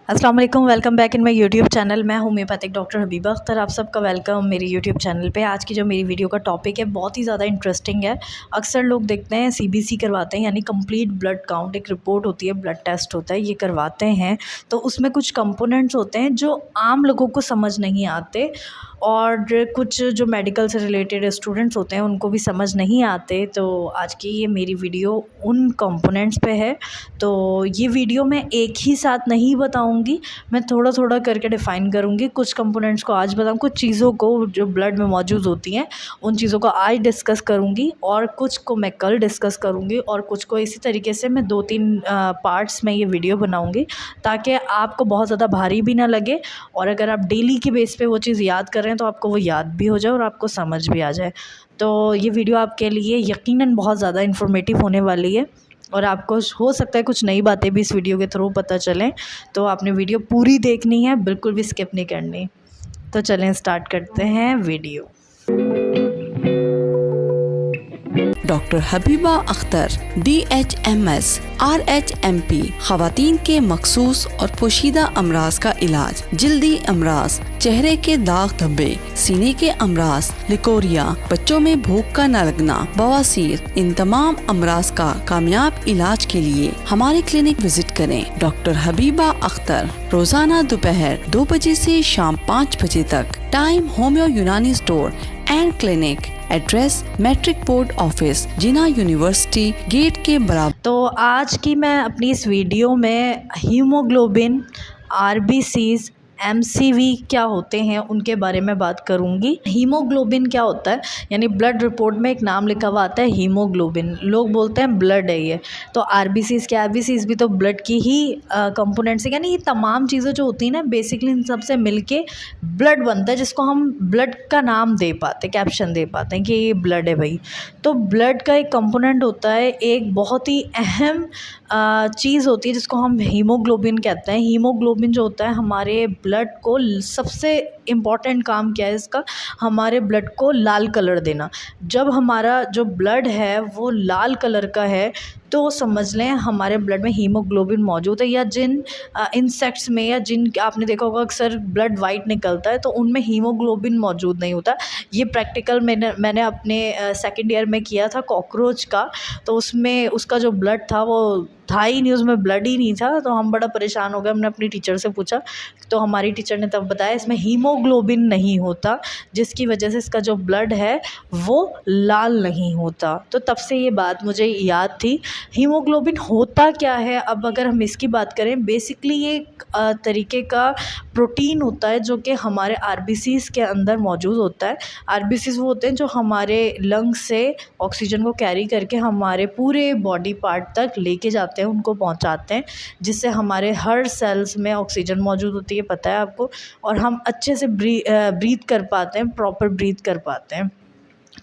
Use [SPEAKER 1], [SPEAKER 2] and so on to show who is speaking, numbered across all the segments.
[SPEAKER 1] अस्सलाम वालेकुम, welcome back in my YouTube channel. मैं होम्योपैथिक डॉक्टर हबीबा अख्तर। आप सबका वेलकम मेरी यूट्यूब चैनल पे। आज की जो मेरी वीडियो का टॉपिक है बहुत ही ज़्यादा इंटरेस्टिंग है। अक्सर लोग देखते हैं सीबीसी करवाते हैं, यानी कंप्लीट ब्लड काउंट, एक रिपोर्ट होती है, ब्लड टेस्ट होता है, ये करवाते हैं। तो उसमें कुछ कंपोनेंट्स होते हैं जो आम लोगों को समझ नहीं आते, और कुछ जो मेडिकल से रिलेटेड स्टूडेंट्स होते हैं उनको भी समझ नहीं आते। तो आज की ये मेरी वीडियो उन कंपोनेंट्स पे है। तो ये वीडियो मैं एक ही साथ नहीं बताऊंगी, मैं थोड़ा थोड़ा करके डिफ़ाइन करूंगी। कुछ कंपोनेंट्स को आज बताऊँ, कुछ चीज़ों को जो ब्लड में मौजूद होती हैं उन चीज़ों को आज डिस्कस करूंगी, और कुछ को मैं कल डिस्कस करूंगी, और कुछ को इसी तरीके से मैं 2-3 पार्ट्स में ये वीडियो बनाऊंगी, ताकि आपको बहुत ज़्यादा भारी भी ना लगे, और अगर आप डेली की बेस पे वो चीज़ याद कर रहे हैं तो आपको वो याद भी हो जाए और आपको समझ भी आ जाए। तो ये वीडियो आपके लिए यकीनन बहुत ज़्यादा इन्फॉर्मेटिव होने वाली है, और आपको हो सकता है कुछ नई बातें भी इस वीडियो के थ्रू पता चलें। तो आपने वीडियो पूरी देखनी है, बिल्कुल भी स्किप नहीं करनी। तो चलें स्टार्ट करते हैं video.
[SPEAKER 2] Doctor Habiba Akhtar DHMS RHMP खवातीन के मखसूस और पोशीदा अमराज का इलाज, जिल्दी अमराज, चेहरे के दाग धब्बे, सीने के अमराज, लिकोरिया, बच्चों में भूख का न लगना, बवासीर, इन तमाम अमराज का कामयाब इलाज के लिए हमारे क्लिनिक विजिट करें। डॉक्टर हबीबा अख्तर, रोजाना दोपहर 2 बजे से शाम 5 बजे तक। Time homeo Unani store and clinic. Address matric board office, Jinnah university gate के बराबर।
[SPEAKER 1] तो आज की मैं अपनी इस वीडियो में हीमोग्लोबिन, RBCs, MCV क्या होते हैं उनके बारे में बात करूंगी। हीमोग्लोबिन क्या होता है, यानी ब्लड रिपोर्ट में एक नाम लिखा हुआ आता है हीमोग्लोबिन, लोग बोलते हैं ब्लड है ये। तो RBCs क्या, RBCs भी तो ब्लड की ही कंपोनेंट्स है, यानी ये तमाम चीज़ें जो होती हैं ना, बेसिकली इन सब से मिलके ब्लड बनता है, जिसको हम ब्लड का नाम दे पाते, कैप्शन दे पाते हैं कि ये ब्लड है भाई। तो ब्लड का एक कंपोनेंट होता है, एक बहुत ही अहम चीज़ होती है जिसको हम हीमोग्लोबिन कहते हैं। हीमोग्लोबिन जो होता है हमारे ब्लड को, सबसे इम्पॉर्टेंट काम क्या है इसका, हमारे ब्लड को लाल कलर देना। जब हमारा जो ब्लड है वो लाल कलर का है तो समझ लें हमारे ब्लड में हीमोग्लोबिन मौजूद है। या जिन इंसेक्ट्स में, या जिन, आपने देखा होगा अक्सर ब्लड वाइट निकलता है तो उनमें हीमोग्लोबिन मौजूद नहीं होता। ये प्रैक्टिकल मैंने अपने सेकेंड ईयर में किया था कॉकरोच का। तो उसमें उसका जो ब्लड था वो था ही नहीं, उसमें ब्लड ही नहीं था। तो हम बड़ा परेशान हो गए, हमने अपनी टीचर से पूछा, तो हमारी टीचर ने तब बताया इसमें हीमोग्लोबिन नहीं होता, जिसकी वजह से इसका जो ब्लड है वो लाल नहीं होता। तो तब से ये बात मुझे याद थी। हीमोग्लोबिन होता क्या है, अब अगर हम इसकी बात करें, बेसिकली ये एक तरीके का प्रोटीन होता है जो कि हमारे RBCs के अंदर मौजूद होता है। RBCs वो होते हैं जो हमारे लंग्स से ऑक्सीजन को कैरी करके हमारे पूरे बॉडी पार्ट तक लेके जाते हैं, उनको पहुंचाते हैं, जिससे हमारे हर सेल्स में ऑक्सीजन मौजूद होती है, पता है आपको, और हम अच्छे से ब्रीथ कर पाते हैं, प्रॉपर ब्रीथ कर पाते हैं।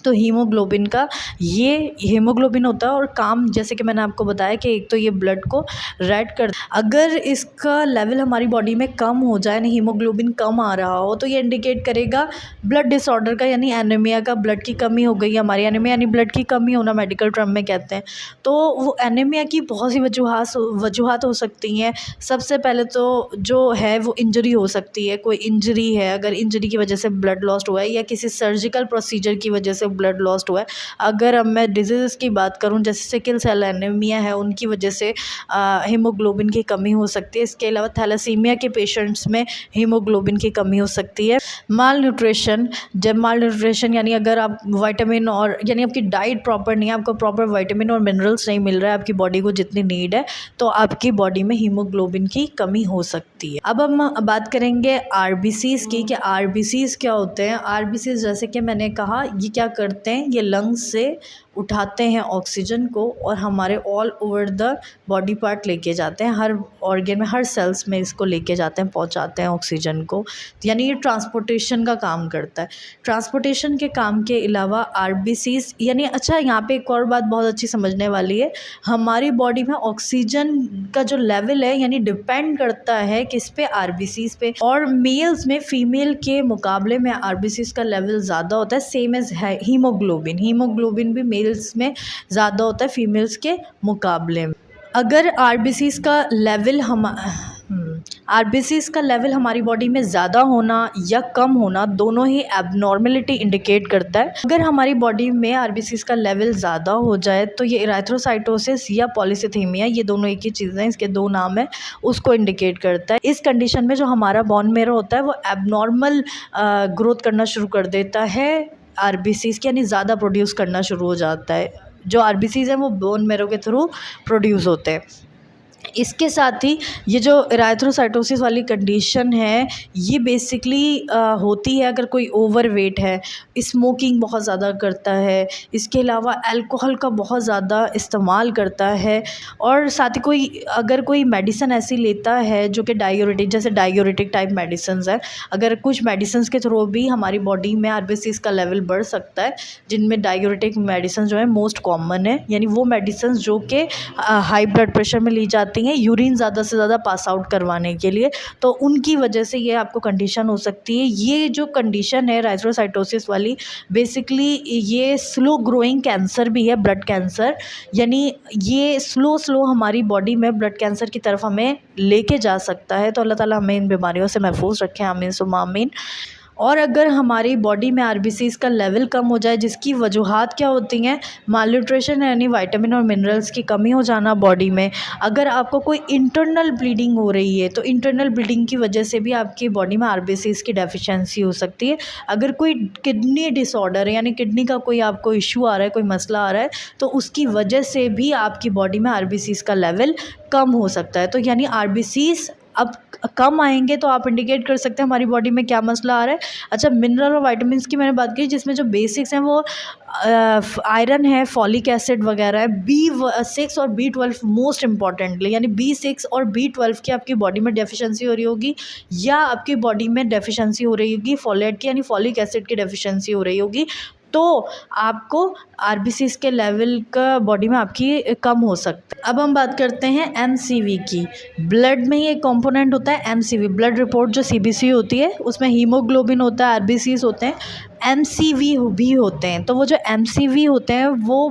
[SPEAKER 1] तो हीमोग्लोबिन का ये हीमोग्लोबिन होता है, और काम जैसे कि मैंने आपको बताया कि एक तो ये ब्लड को रेड कर, अगर इसका लेवल हमारी बॉडी में कम हो जाए ना, हीमोग्लोबिन कम आ रहा हो, तो ये इंडिकेट करेगा ब्लड डिसऑर्डर का, यानी एनीमिया का, ब्लड की कमी हो गई हमारी। एनीमिया यानी ब्लड की कमी होना, मेडिकल टर्म में कहते हैं। तो वो एनीमिया की बहुत सी वजूहात हो सकती हैं। सबसे पहले तो जो है वो इंजरी हो सकती है, कोई इंजरी है, अगर इंजरी की वजह से ब्लड लॉस्ट हुआ है, या किसी सर्जिकल प्रोसीजर की वजह से ब्लड लॉस्ट हुआ है। अगर अब मैं डिजीज़ की बात करूं, जैसे सिकल सेल एनीमिया है, उनकी वजह से हीमोग्लोबिन की कमी हो सकती है। इसके अलावा थैलेसीमिया के पेशेंट्स में हीमोग्लोबिन की कमी हो सकती है। माल न्यूट्रिशन, जब माल न्यूट्रिशन यानी अगर आप विटामिन, और यानी आपकी डाइट प्रॉपर नहीं है, आपको प्रॉपर विटामिन और मिनरल्स नहीं मिल रहा है आपकी बॉडी को जितनी नीड है, तो आपकी बॉडी में हीमोग्लोबिन की कमी हो सकती है। अब हम बात करेंगे RBCs की, कि RBCs क्या होते हैं। RBCs जैसे कि मैंने कहा, ये क्या करते हैं, ये लंग्स से उठाते हैं ऑक्सीजन को और हमारे all over the body part लेके जाते हैं, हर ऑर्गन में, हर सेल्स में इसको लेके जाते हैं, पहुंचाते हैं ऑक्सीजन को। यानी ये ट्रांसपोर्टेशन का काम करता है। ट्रांसपोर्टेशन के काम के अलावा RBCs, यानी अच्छा यहाँ पे एक और बात बहुत अच्छी समझने वाली है, हमारी बॉडी में ऑक्सीजन का जो लेवल है, यानी डिपेंड करता है किस पे, RBCs पे। और मेल्स में फीमेल के मुकाबले में RBCs का लेवल ज़्यादा होता है, सेम एज हीमोग्लोबिन भी मेल्स में ज़्यादा होता है फीमेल्स के मुकाबले में। अगर RBCs का लेवल आरबीसीज का लेवल हमारी बॉडी में ज़्यादा होना या कम होना दोनों ही एबनॉर्मेलिटी इंडिकेट करता है। अगर हमारी बॉडी में आरबीसीज का लेवल ज़्यादा हो जाए तो ये इरेथ्रोसाइटोसिस या पॉलीसिथीमिया, ये दोनों एक ही चीज़ें हैं, इसके दो नाम हैं, उसको इंडिकेट करता है। इस कंडीशन में जो हमारा बोन मैरो होता है वो एबनॉर्मल ग्रोथ करना शुरू कर देता है आरबीसीज के, यानी ज़्यादा प्रोड्यूस करना शुरू हो जाता है। जो आरबीसीज हैं वो बोन मैरो के थ्रू प्रोड्यूस होते हैं। इसके साथ ही ये जो इरेथ्रोसाइटोसिस वाली कंडीशन है ये बेसिकली होती है अगर कोई ओवरवेट है, स्मोकिंग बहुत ज़्यादा करता है, इसके अलावा अल्कोहल का बहुत ज़्यादा इस्तेमाल करता है, और साथ ही अगर कोई मेडिसिन ऐसी लेता है जो कि डायूरेटिक, जैसे डायूरेटिक टाइप मेडिसिन है, अगर कुछ मेडिसिन के थ्रू भी हमारी बॉडी में आरबीसीज का लेवल बढ़ सकता है, जिनमें डायूरेटिक मेडिसिन जो है मोस्ट कॉमन है, यानी वो मेडिसिन जो कि हाई ब्लड प्रेशर में ली जाती हैं यूरिन ज़्यादा से ज़्यादा पास आउट करवाने के लिए, तो उनकी वजह से ये आपको कंडीशन हो सकती है। ये जो कंडीशन है इरेथ्रोसाइटोसिस वाली, बेसिकली ये स्लो ग्रोइंग कैंसर भी है, ब्लड कैंसर, यानी ये स्लो हमारी बॉडी में ब्लड कैंसर की तरफ हमें लेके जा सकता है। तो अल्लाह ताला हमें इन बीमारियों से महफूज रखें, आमीन सुम्मा आमीन। और अगर हमारी बॉडी में आरबीसीज का लेवल कम हो जाए, जिसकी वजूहात क्या होती हैं, मालन्यूट्रिशन यानी विटामिन और मिनरल्स की कमी हो जाना बॉडी में, अगर आपको कोई इंटरनल ब्लीडिंग हो रही है तो इंटरनल ब्लीडिंग की वजह से भी आपकी बॉडी में आरबीसीज की डेफिशिएंसी हो सकती है। अगर कोई किडनी डिसऑर्डर है, यानी किडनी का कोई आपको इशू आ रहा है, कोई मसला आ रहा है, तो उसकी वजह से भी आपकी बॉडी में आरबीसीज का लेवल कम हो सकता है। तो यानी आरबीसीज अब कम आएंगे तो आप इंडिकेट कर सकते हैं हमारी बॉडी में क्या मसला आ रहा है। अच्छा, मिनरल और विटामिन्स की मैंने बात की, जिसमें जो बेसिक्स हैं वो आयरन है, फॉलिक एसिड वगैरह है, B6 और B12 मोस्ट इम्पॉर्टेंटली, यानी B6 और B12 की आपकी बॉडी में डेफिशिएंसी हो रही होगी, या आपकी बॉडी में डेफिशिएंसी हो रही होगी फोलेट की, यानी फॉलिक एसिड की डेफिशिएंसी हो रही होगी, तो आपको आरबीसीज के लेवल का बॉडी में आपकी कम हो सकता है। अब हम बात करते हैं एमसीवी की। ब्लड में ही एक कंपोनेंट होता है एमसीवी, ब्लड रिपोर्ट जो सीबीसी होती है, उसमें हीमोग्लोबिन होता है, आरबीसीज होते हैं, एमसीवी भी होते हैं। तो वो जो एमसीवी होते हैं वो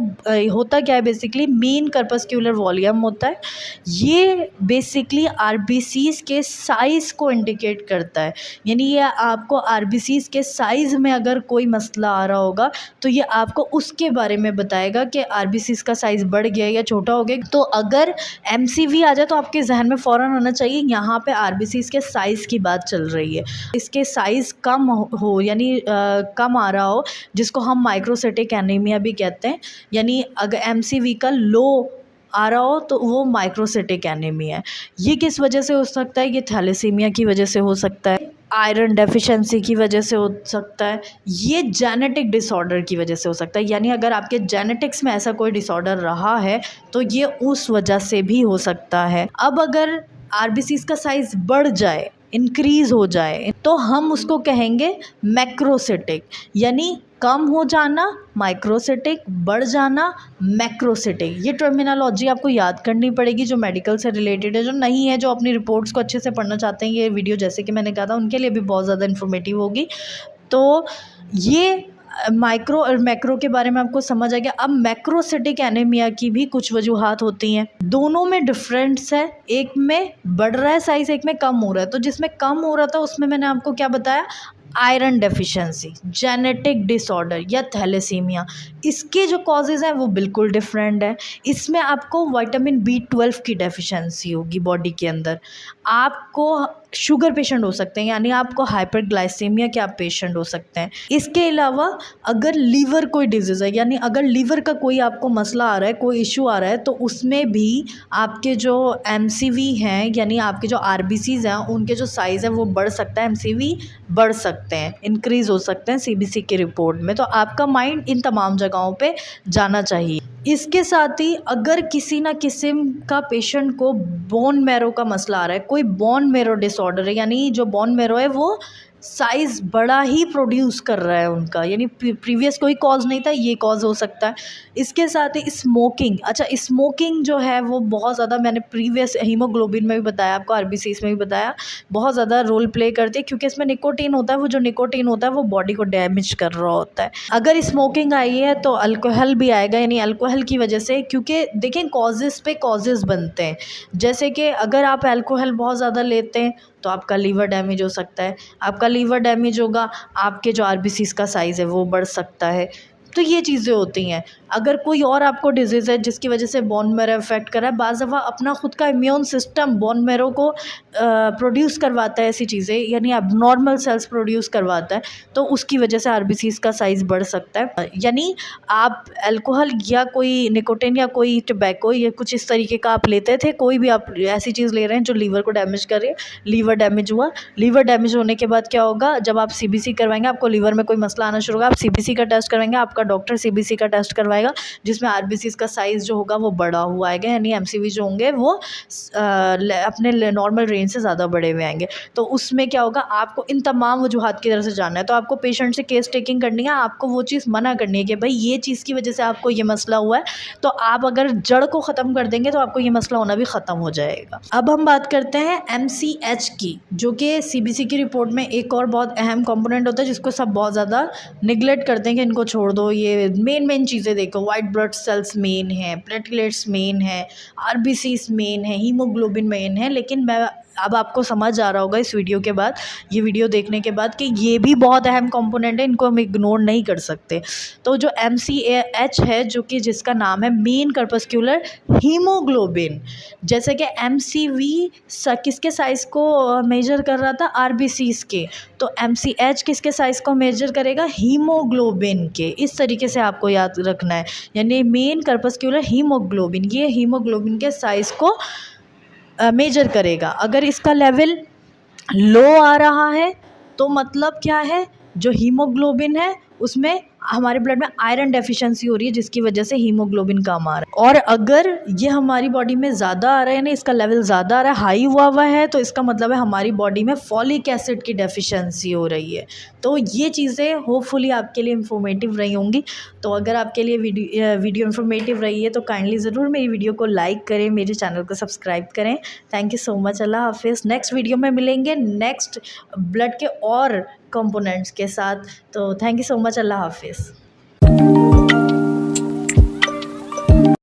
[SPEAKER 1] होता क्या है, बेसिकली मेन कर्पस्क्यूलर वॉल्यूम होता है। ये बेसिकली आरबीसीज के साइज़ को इंडिकेट करता है, यानी ये आपको आरबीसीज के साइज़ में अगर कोई मसला आ रहा होगा तो ये आपको उसके बारे में बताएगा कि आरबीसीज का साइज़ बढ़ गया या छोटा हो गया। तो अगर एमसीवी आ जाए तो आपके जहन में फ़ौरन आना चाहिए यहाँ पे आरबीसीज के साइज़ की बात चल रही है। इसके साइज़ कम हो यानी कम आ रहा हो, जिसको हम माइक्रोसिटिक एनीमिया भी कहते हैं, यानी अगर एमसीवी का लो आ रहा हो तो वो माइक्रोसिटिक एनीमिया है। ये किस वजह से हो सकता है, ये थैलेसीमिया की वजह से हो सकता है, आयरन डेफिशिएंसी की वजह से हो सकता है, ये जेनेटिक डिसऑर्डर की वजह से हो सकता है, यानी अगर आपके जेनेटिक्स में ऐसा कोई डिसऑर्डर रहा है तो ये उस वजह से भी हो सकता है। अब अगर आरबीसीज का साइज़ बढ़ जाए, इंक्रीज़ हो जाए, तो हम उसको कहेंगे मैक्रोसिटिक, यानी कम हो जाना माइक्रोसिटिक, बढ़ जाना मैक्रोसिटिक। ये टर्मिनोलॉजी आपको याद करनी पड़ेगी जो मेडिकल से रिलेटेड है। जो नहीं है, जो अपनी रिपोर्ट्स को अच्छे से पढ़ना चाहते हैं, ये वीडियो जैसे कि मैंने कहा था उनके लिए भी बहुत ज़्यादा इन्फॉर्मेटिव होगी। तो ये माइक्रो और मैक्रो के बारे में आपको समझ आ गया। अब मैक्रोसिटिक एनीमिया की भी कुछ वजूहात होती हैं, दोनों में डिफरेंस है, एक में बढ़ रहा है साइज़, एक में कम हो रहा है। तो जिसमें कम हो रहा था उसमें मैंने आपको क्या बताया, आयरन डेफिशिएंसी, जेनेटिक डिसऑर्डर या थैलेसीमिया, इसके जो कॉजेज़ हैं वो बिल्कुल डिफरेंट है। इसमें आपको विटामिन B12 की डेफिशिएंसी होगी बॉडी के अंदर, आपको शुगर पेशेंट हो सकते हैं, यानी आपको हाइपरग्लाइसेमिया के आप पेशेंट हो सकते हैं। इसके अलावा अगर लीवर कोई डिजीज़ है, यानी अगर लीवर का कोई आपको मसला आ रहा है, कोई इशू आ रहा है, तो उसमें भी आपके जो एमसीवी हैं, यानी आपके जो आरबीसीज हैं, उनके जो साइज़ है वो बढ़ सकता है, एमसीवी बढ़ सकते हैं, इंक्रीज़ हो सकते हैं सीबीसी की रिपोर्ट में। तो आपका माइंड इन तमाम जगहों पे जाना चाहिए। इसके साथ ही अगर किसी ना किस्म का पेशेंट को बोन मैरो का मसला आ रहा है, कोई बोन मैरो डिसऑर्डर है, यानी जो बोन मैरो है वो साइज़ बड़ा ही प्रोड्यूस कर रहा है उनका, यानी प्रीवियस कोई कॉज नहीं था, ये कॉज हो सकता है। इसके साथ ही स्मोकिंग, अच्छा स्मोकिंग जो है वो बहुत ज़्यादा, मैंने प्रीवियस हीमोग्लोबिन में भी बताया आपको, आरबीसीज में भी बताया, बहुत ज़्यादा रोल प्ले करती है, क्योंकि इसमें निकोटीन होता है, वो जो निकोटीन होता है वो बॉडी को डैमेज कर रहा होता है। अगर स्मोकिंग आई है तो अल्कोहल भी आएगा, यानी अल्कोहल की वजह से, क्योंकि देखें कॉजेज़ पे कॉजेज़ बनते हैं। जैसे कि अगर आप अल्कोहल बहुत ज़्यादा लेते हैं तो आपका लीवर डैमेज हो सकता है, आपका लीवर डैमेज होगा, आपके जो आरबीसीज़ का साइज़ है वो बढ़ सकता है। तो ये चीज़ें होती हैं। अगर कोई और आपको डिजीज़ है जिसकी वजह से बोन मैरो अफेक्ट कर रहा है, बाज़ दफ़ा अपना खुद का इम्यून सिस्टम बोन मैरो को प्रोड्यूस करवाता है ऐसी चीज़ें, यानी अबनॉर्मल सेल्स प्रोड्यूस करवाता है, तो उसकी वजह से आरबीसीज़ का साइज़ बढ़ सकता है। यानी आप अल्कोहल या कोई निकोटिन या कोई टोबैको या कुछ इस तरीके का आप लेते थे, कोई भी आप ऐसी चीज़ ले रहे हैं जो लीवर को डैमेज कर रही है, लीवर डैमेज हुआ, लीवर डैमेज होने के बाद क्या होगा, जब आप सीबीसी करवाएंगे, आपको लीवर में कोई मसला आना शुरू होगा, आप सीबीसी का टेस्ट करवाएंगे, आपका डॉक्टर सीबीसी का टेस्ट करवाएगा, जिसमें आरबीसीज़ का साइज़ जो होगा वो बड़ा हुआ आएगा, यानी एमसीवी जो होंगे वो अपने नॉर्मल रेंज से ज़्यादा बड़े हुए आएंगे। तो उसमें क्या होगा, आपको इन तमाम वजूहात की तरफ से जानना है, तो आपको पेशेंट से केस टेकिंग करनी है, आपको वो चीज़ मना करनी है कि भाई ये चीज़ की वजह से आपको ये मसला हुआ है, तो आप अगर जड़ को ख़त्म कर देंगे तो आपको ये मसला होना भी ख़त्म हो जाएगा। अब हम बात करते हैं MCH की, जो कि सीबीसी की रिपोर्ट में एक और बहुत अहम कंपोनेंट होता है, जिसको सब बहुत ज़्यादा निगलेक्ट करते हैं कि इनको छोड़ दो, ये मेन चीज़ें देखो, वाइट ब्लड सेल्स मेन है, प्लेटलेट्स मेन है, आरबीसीज मेन है, हीमोग्लोबिन मेन है, लेकिन मैं अब आपको समझ आ रहा होगा इस वीडियो के बाद, ये वीडियो देखने के बाद, कि ये भी बहुत अहम कंपोनेंट है, इनको हम इग्नोर नहीं कर सकते। तो जो MCH है, जो कि जिसका नाम है मेन कर्पस्क्यूलर हीमोग्लोबिन, जैसे कि MCV किसके साइज़ को मेजर कर रहा था, आरबीसीज के, तो MCH किसके साइज़ को मेजर करेगा, हीमोग्लोबिन के। इस तरीके से आपको याद रखना है, यानी मेन कर्पस्क्यूलर हीमोग्लोबिन, ये हीमोग्लोबिन के साइज़ को मेजर करेगा। अगर इसका लेवल लो आ रहा है तो मतलब क्या है, जो हीमोग्लोबिन है उसमें हमारे ब्लड में आयरन डेफिशिएंसी हो रही है, जिसकी वजह से हीमोग्लोबिन कम आ रहा है। और अगर ये हमारी बॉडी में ज़्यादा आ रहा है ना, इसका लेवल ज़्यादा आ रहा है, हाई हुआ है, तो इसका मतलब है हमारी बॉडी में फॉलिक एसिड की डेफिशिएंसी हो रही है। तो ये चीज़ें होपफुली आपके लिए इंफॉर्मेटिव रही होंगी। तो अगर आपके लिए वीडियो इंफॉर्मेटिव रही है तो काइंडली ज़रूर मेरी वीडियो को लाइक करें, मेरे चैनल को सब्सक्राइब करें। Thank you so much. अल्लाह हाफिज़। नेक्स्ट वीडियो में मिलेंगे नेक्स्ट ब्लड के और कंपोनेंट्स के साथ। तो थैंक यू सो मच। अल्लाह हाफिज़।